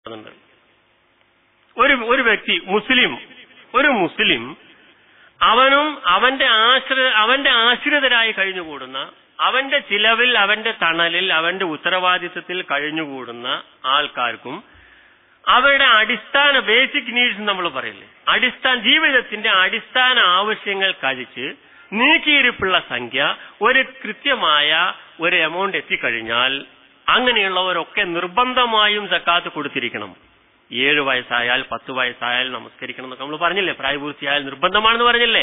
ഒരു വ്യക്തി ഒരു മുസ്ലിം അവനും അവന്റെ ആശ്രിതരായി കഴിഞ്ഞുകൂടുന്ന, അവന്റെ ചിലവിൽ, അവന്റെ തണലിൽ, അവന്റെ ഉത്തരവാദിത്വത്തിൽ കഴിഞ്ഞുകൂടുന്ന ആൾക്കാർക്കും അവരുടെ അടിസ്ഥാന ബേസിക് നീഡ്സ് നമ്മൾ പറയില്ലേ, ജീവിതത്തിന്റെ അടിസ്ഥാന ആവശ്യങ്ങൾ കഴിച്ച് നീക്കിയിരിപ്പുള്ള സംഖ്യ ഒരു കൃത്യമായ ഒരു എമൗണ്ട് എത്തിക്കഴിഞ്ഞാൽ അങ്ങനെയുള്ളവരൊക്കെ നിർബന്ധമായും സക്കാത്ത് കൊടുത്തിരിക്കണം. 7 വയസ്സായാൽ 10 വയസ്സായാൽ നമസ്കരിക്കണം എന്നൊക്കെ നമ്മൾ പറഞ്ഞില്ലേ, പ്രായപൂർത്തിയായാൽ നിർബന്ധമാണെന്ന് പറഞ്ഞില്ലേ.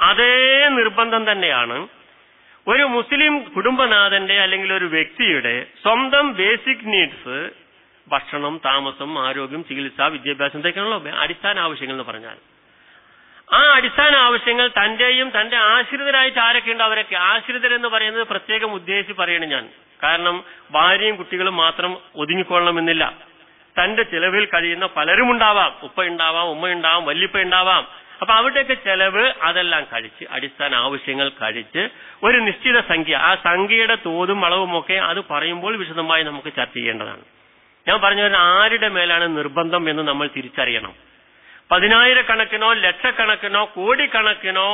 അതേ നിർബന്ധം തന്നെയാണ് ഒരു മുസ്ലിം കുടുംബനാഥന്റെ അല്ലെങ്കിൽ ഒരു വ്യക്തിയുടെ സ്വന്തം ബേസിക് നീഡ്സ്, ഭക്ഷണം, താമസം, ആരോഗ്യം, ചികിത്സ, വിദ്യാഭ്യാസം, ഇതൊക്കെയാണല്ലോ അടിസ്ഥാന ആവശ്യങ്ങൾ എന്ന് പറഞ്ഞാൽ. ആ അടിസ്ഥാന ആവശ്യങ്ങൾ തന്റെയും തന്റെ ആശ്രിതരായിട്ട് ആരൊക്കെയുണ്ട് അവരൊക്കെ, ആശ്രിതരെന്ന് പറയുന്നത് പ്രത്യേകം ഉദ്ദേശിച്ച് പറയണം ഞാൻ. കാരണം ഭാര്യയും കുട്ടികളും മാത്രം ഒതുങ്ങിക്കൊള്ളണമെന്നില്ല. തന്റെ ചെലവിൽ കഴിയുന്ന പലരും ഉണ്ടാവാം. ഉപ്പ ഉണ്ടാവാം, ഉമ്മ ഉണ്ടാവാം, വല്യപ്പ ഉണ്ടാവാം. അപ്പൊ അവിടെയൊക്കെ ചെലവ് അതെല്ലാം കഴിച്ച്, അടിസ്ഥാന ആവശ്യങ്ങൾ കഴിച്ച് ഒരു നിശ്ചിത സംഖ്യ, ആ സംഖ്യയുടെ തോതും അളവുമൊക്കെ അത് പറയുമ്പോൾ വിശദമായി നമുക്ക് ചർച്ച ചെയ്യേണ്ടതാണ്. ഞാൻ പറഞ്ഞ ആരുടെ മേലാണ് നിർബന്ധം എന്ന് നമ്മൾ തിരിച്ചറിയണം. 10,000-കണക്കിനോ ലക്ഷക്കണക്കിനോ കോടിക്കണക്കിനോ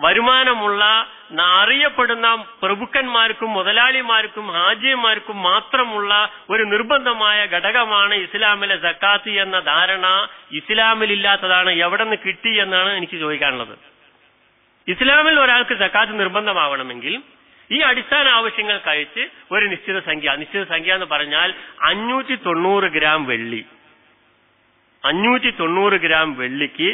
വരുമാനമുള്ള അറിയപ്പെടുന്ന പ്രഭുക്കന്മാർക്കും മുതലാളിമാർക്കും ഹാജിമാർക്കും മാത്രമുള്ള ഒരു നിർബന്ധമായ ഘടകമാണ് ഇസ്ലാമിലെ സക്കാത്ത് എന്ന ധാരണ ഇസ്ലാമിലില്ലാത്തതാണ്. എവിടെ നിന്ന് കിട്ടി എന്നാണ് എനിക്ക് ചോദിക്കാനുള്ളത്. ഇസ്ലാമിൽ ഒരാൾക്ക് സക്കാത്ത് നിർബന്ധമാവണമെങ്കിൽ ഈ അടിസ്ഥാന ആവശ്യങ്ങൾ കഴിച്ച് ഒരു നിശ്ചിത സംഖ്യ എന്ന് പറഞ്ഞാൽ 590 ഗ്രാം വെള്ളി. 590 ഗ്രാം വെള്ളിക്ക്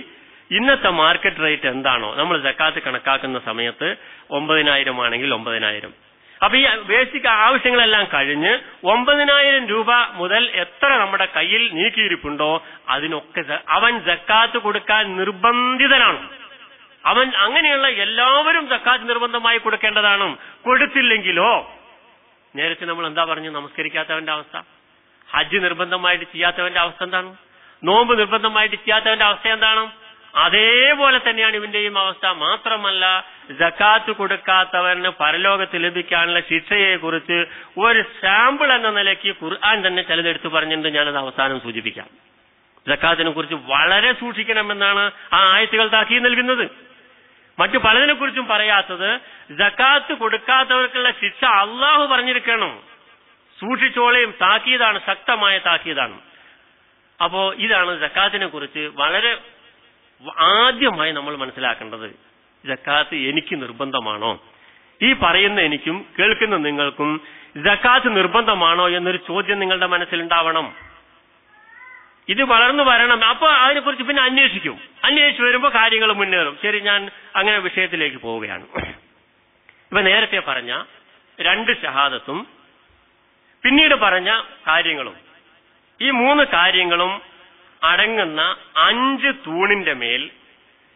ഇന്നത്തെ മാർക്കറ്റ് റേറ്റ് എന്താണോ നമ്മൾ സക്കാത്ത് കണക്കാക്കുന്ന സമയത്ത് 9,000 ആണെങ്കിൽ 9,000. അപ്പൊ ഈ ബേസിക് ആവശ്യങ്ങളെല്ലാം കഴിഞ്ഞ് 9,000 രൂപ മുതൽ എത്ര നമ്മുടെ കയ്യിൽ നീക്കിയിരിപ്പുണ്ടോ അതിനൊക്കെ അവൻ സക്കാത്ത് കൊടുക്കാൻ നിർബന്ധിതനാണ്. അവൻ അങ്ങനെയുള്ള എല്ലാവരും സക്കാത്ത് നിർബന്ധമായി കൊടുക്കേണ്ടതാണ്. കൊടുത്തില്ലെങ്കിലോ, നേരത്തെ നമ്മൾ എന്താ പറഞ്ഞു, നമസ്കരിക്കാത്തവന്റെ അവസ്ഥ, ഹജ്ജ് നിർബന്ധമായിട്ട് ചെയ്യാത്തവന്റെ അവസ്ഥ എന്താണ്, നോമ്പ് നിർബന്ധമായിട്ട് ചെയ്യാത്തവന്റെ അവസ്ഥ എന്താണ്, അതേപോലെ തന്നെയാണ് ഇവന്റെയും അവസ്ഥ. മാത്രമല്ല, സക്കാത്ത് കൊടുക്കാത്തവന് പരലോകത്ത് ലഭിക്കാനുള്ള ശിക്ഷയെ കുറിച്ച് ഒരു സാമ്പിൾ എന്ന നിലയ്ക്ക് ഖുർആൻ തന്നെ ചിലതെടുത്ത് പറഞ്ഞിട്ടുണ്ട്. ഞാനത് അവസാനം സൂചിപ്പിക്കാം. സക്കാത്തിനെ കുറിച്ച് വളരെ സൂക്ഷിക്കണമെന്നാണ് ആ ആയത്തുകൾ താക്കീത് നൽകുന്നത്. മറ്റു പലതിനെ കുറിച്ചും പറയാത്തത് സക്കാത്ത് കൊടുക്കാത്തവർക്കുള്ള ശിക്ഷ അള്ളാഹു പറഞ്ഞിരിക്കണം. സൂക്ഷിച്ചോളയും താക്കീതാണ്, ശക്തമായ താക്കീതാണ്. അപ്പോ ഇതാണ് സക്കാത്തിനെ കുറിച്ച് വളരെ ആദ്യമായി നമ്മൾ മനസ്സിലാക്കേണ്ടത്. സക്കാത്ത് എനിക്ക് നിർബന്ധമാണോ? ഈ പറയുന്ന എനിക്കും കേൾക്കുന്ന നിങ്ങൾക്കും സക്കാത്ത് നിർബന്ധമാണോ എന്നൊരു ചോദ്യം നിങ്ങളുടെ മനസ്സിലുണ്ടാവണം. ഇത് വളർന്നു വരണം. അപ്പൊ അതിനെക്കുറിച്ച് പിന്നെ അന്വേഷിച്ചു വരുമ്പോൾ കാര്യങ്ങൾ മുന്നേറും. ശരി, ഞാൻ അങ്ങനെ വിഷയത്തിലേക്ക് പോവുകയാണ്. ഇപ്പൊ നേരത്തെ പറഞ്ഞ 2 ഷഹാദത്തും പിന്നീട് പറഞ്ഞ കാര്യങ്ങളും, ഈ 3 കാര്യങ്ങളും അടങ്ങുന്ന 5 തൂണിന്റെ മേൽ,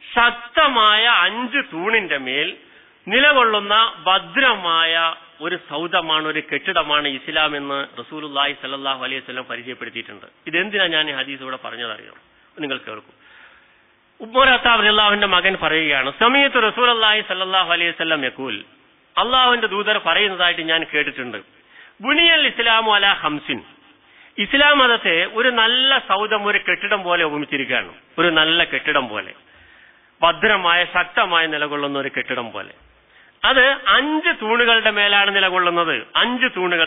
ശക്തമായ 5 തൂണിന്റെ മേൽ നിലകൊള്ളുന്ന ഭദ്രമായ ഒരു സൗധമാണ്, ഒരു കെട്ടിടമാണ് ഇസ്ലാം എന്ന് റസൂലുള്ളാഹി സ്വല്ലല്ലാഹു അലൈഹി വസല്ലം പരിചയപ്പെടുത്തിയിട്ടുണ്ട്. ഇതെന്തിനാ ഞാൻ ഈ ഹദീസ് ഇവിടെ പറഞ്ഞതറിയോ? നിങ്ങൾ കേൾക്കൂ. ഉമർ ഖത്താബ് റളിയല്ലാഹുവിന്റെ മകൻ പറയുകയാണ്, സമയത്ത് റസൂലുള്ളാഹി സ്വല്ലല്ലാഹു അലൈഹി വസല്ലം യഖൂൽ, അള്ളാഹുവിന്റെ ദൂതർ പറയുന്നതായിട്ട് ഞാൻ കേട്ടിട്ടുണ്ട്, ബുനിയൽ ഇസ്ലാമു അലാ ഖംസിൻ, ഇസ്ലാം മതത്തെ ഒരു നല്ല സൗധം, ഒരു കെട്ടിടം പോലെ ഉപമിച്ചിരിക്കുകയാണ്. ഒരു നല്ല കെട്ടിടം പോലെ, ഭദ്രമായ ശക്തമായി നിലകൊള്ളുന്ന ഒരു കെട്ടിടം പോലെ. അത് 5 തൂണുകളുടെ മേലാണ് നിലകൊള്ളുന്നത്. 5 തൂണുകൾ.